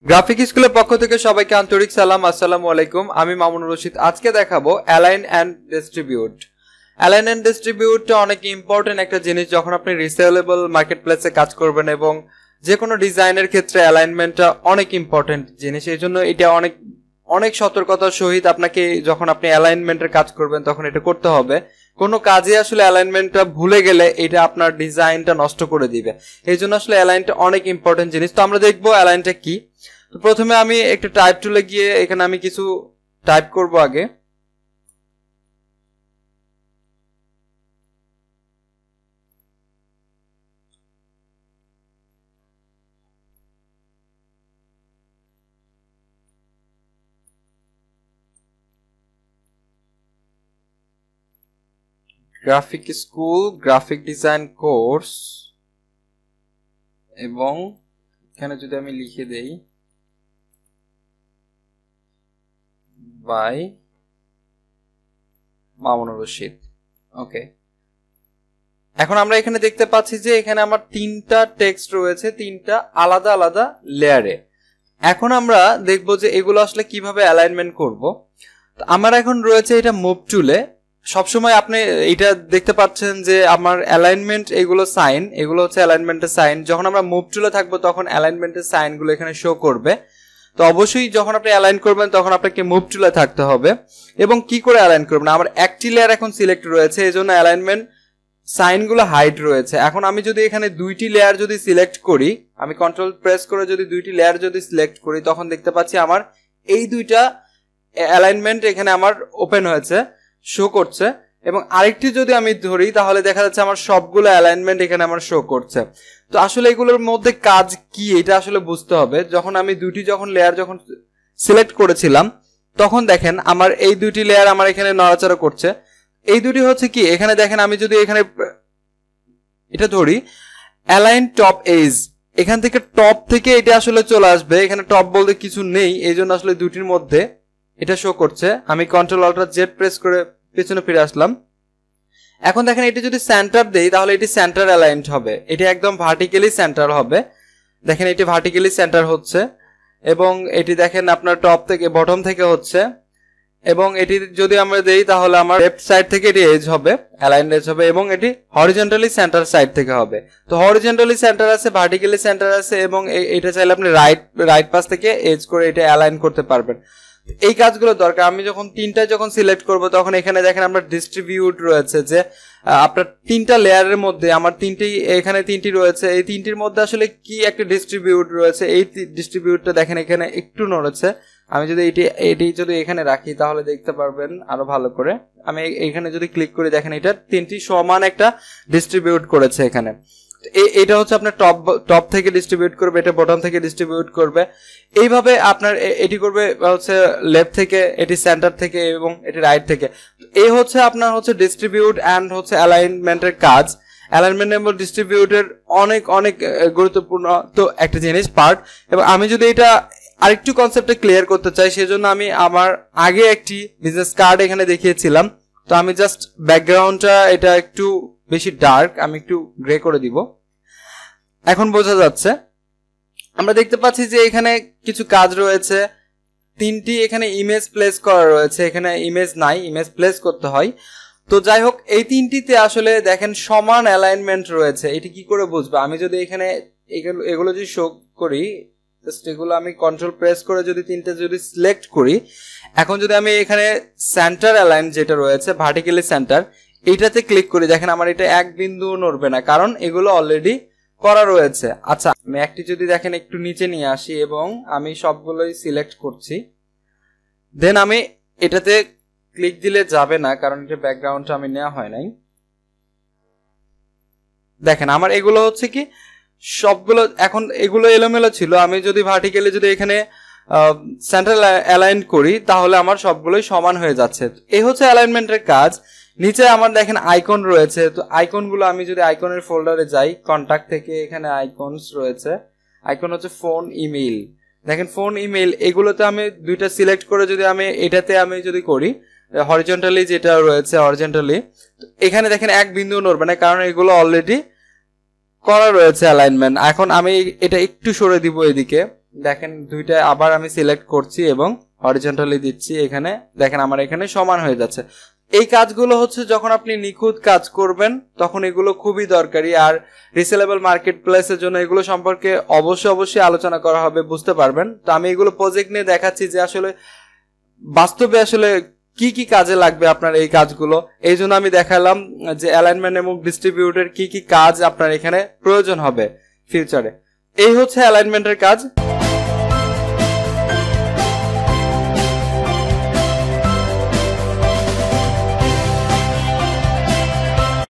Graphic স্কুলের পক্ষ থেকে সবাইকে আন্তরিক সালাম। আসসালামু আলাইকুম। আমি মামুনুর রশিদ। আজকে দেখাবো align and distribute. Align and ডিস্ট্রিবিউটটা অনেক ইম্পর্টেন্ট একটা জিনিস যখন আপনি রিসেলেবল মার্কেট প্লেসে কাজ করবেন, এবং যে কোনো ডিজাইনের ক্ষেত্রে অ্যালাইনমেন্টটা অনেক ইম্পর্টেন্ট জিনিস। এই জন্য এটা অনেক সতর্কতার সহিত আপনাকে যখন আপনি অ্যালাইনমেন্টের কাজ করবেন তখন এটা করতে হবে। কোনো কাজে আসলে অ্যালাইনমেন্টটা ভুলে গেলে এটা আপনার ডিজাইনটা নষ্ট করে দিবে। এই জন্য আসলে অ্যালাইনটা অনেক ইম্পর্টেন্ট জিনিস। তো আমরা দেখবো অ্যালাইনটা কি। তো প্রথমে আমি একটা টাইপ টুলে গিয়ে এখানে আমি কিছু টাইপ করব আগে। Graphic school graphic design course, এবং এখানে যদি আমি লিখে দেই বাই মামুনুর রশিদ। ওকে, এখন আমরা এখানে দেখতে পাচ্ছি যে এখানে আমার তিনটা টেক্সট রয়েছে, তিনটা আলাদা আলাদা লেয়ারে। এখন আমরা দেখব যে এগুলো আসলে কিভাবে অ্যালাইনমেন্ট করব। আমার এখন রয়েছে এটা মুভ টুলে। সবসময় আপনি এটা দেখতে পাচ্ছেন যে আমার অ্যালাইনমেন্ট এগুলো সাইন, এগুলো হচ্ছে অ্যালাইনমেন্টের সাইন। যখন আমরা মুভ টুলে থাকবো তখন অ্যালাইনমেন্টের সাইনগুলো এখানে শো করবে। তো অবশ্যই যখন আপনি অ্যালাইন করবেন তখন আপনাকে মুভ টুলে থাকতে হবে। এবং কি করে অ্যালাইন করবেন, আমার একটি লেয়ার এখন সিলেক্ট রয়েছে, এই জন্য অ্যালাইনমেন্ট সাইনগুলো হাইড রয়েছে। এখন আমি যদি এখানে দুইটি লেয়ার যদি সিলেক্ট করি, আমি কন্ট্রোল প্রেস করে যদি দুইটি লেয়ার যদি সিলেক্ট করি, তখন দেখতে পাচ্ছি আমার এই দুইটা অ্যালাইনমেন্ট এখানে আমার ওপেন হয়েছে, শো করছে। এবং আরেকটি যদি আমি ধরি তাহলে দেখা যাচ্ছে আমার সবগুলো অ্যালাইনমেন্ট এখানে আমার শো করছে। তো আসলে এগুলোর মধ্যে কাজ কি এটা আসলে বুঝতে হবে। যখন আমি দুইটি লেয়ার যখন সিলেক্ট করেছিলাম তখন দেখেন আমার এই দুইটি লেয়ার আমার এখানে নড়াচড়া করছে। এই দুটি হচ্ছে কি, এখানে দেখেন আমি যদি এখানে এটা ধরি অ্যালাইন টপ এজ, এখান থেকে টপ থেকে এটা আসলে চলে আসবে। এখানে টপ বলতে কিছু নেই, এই জন্য আসলে দুটির মধ্যে এটা শো করছে। আমি কন্ট্রোল অল্টার জেড প্রেস করে পেছনে ফিরে আসলাম। এখন দেখেন এটি যদি সেন্টার দেই তাহলে এটি সেন্টার অ্যালাইন্ড হবে, এটি একদম ভার্টিক্যালি সেন্টার হবে। দেখেন এটি ভার্টিক্যালি সেন্টার হচ্ছে, এবং এটি দেখেন আপনার টপ থেকে বটম থেকে হচ্ছে। এবং এটি যদি আমরা দেই তাহলে আমার লেফট সাইড থেকে এটি এজ হবে, অ্যালাইন্ড এজ হবে, এবং এটি হরিজন্টালি সেন্টার সাইড থেকে হবে। তো হরিজন্টালি সেন্টার আছে, ভার্টিক্যালি সেন্টার আছে, এবং এটা চাইলে আপনি রাইট পাশ থেকে এজ করে এটা অ্যালাইন করতে পারবেন। এই কাজগুলো দরকার। আমি যখন তিনটা যখন সিলেক্ট করব তখন এখানে দেখেন আমরা ডিস্ট্রিবিউট রয়েছে, যে আপনার তিনটা লেয়ারের মধ্যে আমার এখানে তিনটি রয়েছে, এই তিনটির মধ্যে আসলে কি একটা ডিস্ট্রিবিউট রয়েছে। এই ডিস্ট্রিবিউটটা দেখেন এখানে একটু নড়েছে। আমি যদি এটি যদি এখানে রাখি তাহলে দেখতে পারবেন আরো ভালো করে। আমি এখানে যদি ক্লিক করি দেখেন এটা তিনটি সমান একটা ডিস্ট্রিবিউট করেছে এখানে। এটা হচ্ছে আপনার টপ থেকে ডিস্ট্রিবিউট করবে, এটা বটম থেকে ডিস্ট্রিবিউট করবে। এইভাবে আপনার এটি করবে হচ্ছে লেফট থেকে, এটি সেন্টার থেকে, এবং এটি রাইট থেকে। এই হচ্ছে আপনার হচ্ছে ডিস্ট্রিবিউট অ্যান্ড হচ্ছে অ্যালাইনমেন্টের কাজ। অ্যালাইনমেন্ট এবং ডিস্ট্রিবিউটের অনেক গুরুত্বপূর্ণ তো একটা জিনিস পার্ট। এবং আমি যদি এটা আরেকটু কনসেপ্টে ক্লিয়ার করতে চাই, সেজন্য আমি আমার আগে একটি বিজনেস কার্ড এখানে দেখিয়েছিলাম। তো আমি জাস্ট ব্যাকগ্রাউন্ডটা এটা একটু বেশি ডার্ক, আমি একটু গ্রে করে দিব। এখন বোঝা যাচ্ছে। আমরা দেখতে পাচ্ছি যে এখানে কিছু কাজ রয়েছে, তিনটি এখানে ইমেজ প্লেস করা রয়েছে, এখানে ইমেজ নাই, ইমেজ প্লেস করতে হয়। তো যাই হোক, এই তিনটিতে আসলে দেখেন সমান অ্যালাইনমেন্ট রয়েছে। এটি কি করে বুঝবো, আমি যদি এখানে এগুলো যদি শো করি, এগুলো আমি কন্ট্রোল প্রেস করে যদি তিনটে যদি সিলেক্ট করি, এখন যদি আমি এখানে সেন্টার অ্যালাইন যেটা রয়েছে ভার্টিক্যালি সেন্টার, এইটাতে ক্লিক করি, দেখেন আমার এটা এক বিন্দু নড়বে না, কারণ এগুলো অলরেডি করা রয়েছে। আচ্ছা, আমি একটি যদি দেখেন একটু নিচে নিয়ে আসি এবং আমি সবগুলোই সিলেক্ট করছি, দেন আমি এটাতে ক্লিক দিলে যাবে না, কারণ এটা ব্যাকগ্রাউন্ডটা আমি নেওয়া হয় নাই। দেখেন আমার এগুলো হচ্ছে কি সবগুলো এখন এগুলো এলোমেলো ছিল। আমি যদি ভার্টিক্যালি যদি এখানে সেন্টার অ্যালাইন করি তাহলে আমার সবগুলোই সমান হয়ে যাচ্ছে। এই হচ্ছে অ্যালাইনমেন্টের কাজ। নিচে আমার দেখেন আইকন রয়েছে, তো আইকনগুলো আমি যদি আইকনের ফোল্ডারে যাই, কন্টাক্ট থেকে এখানে আইকনস রয়েছে, আইকন হচ্ছে ফোন, ইমেইল। দেখেন ফোন, ইমেইল এগুলোতে আমি দুইটা সিলেক্ট করে যদি আমি এটাতে আমি যদি করি হরিজন্টালি যেটা রয়েছে হরিজন্টালি, এখানে দেখেন এক বিন্দু নড়বে না, কারণ এগুলো অলরেডি করা রয়েছে অ্যালাইনমেন্ট। এখন আমি এটা একটু সরে দিব এদিকে, দেখেন দুইটা আবার আমি সিলেক্ট করছি এবং হরিজন্টালি দিচ্ছি, এখানে দেখেন আমার এখানে সমান হয়ে যাচ্ছে। এই কাজগুলো হচ্ছে যখন আপনি নিখুঁত কাজ করবেন তখন এগুলো খুবই দরকারি। আর রিসেলেবল মার্কেট প্লেসের জন্য এগুলো সম্পর্কে অবশ্যই আলোচনা করা হবে, বুঝতে পারবেন। তো আমি এগুলো প্রজেক্ট নিয়ে দেখাচ্ছি যে আসলে বাস্তবে আসলে কি কি কাজে লাগবে আপনার এই কাজগুলো। এই জন্য আমি দেখালাম যে অ্যালাইনমেন্ট এবং ডিস্ট্রিবিউটের কি কি কাজ আপনার এখানে প্রয়োজন হবে ফিউচারে। এই হচ্ছে অ্যালাইনমেন্টের কাজ।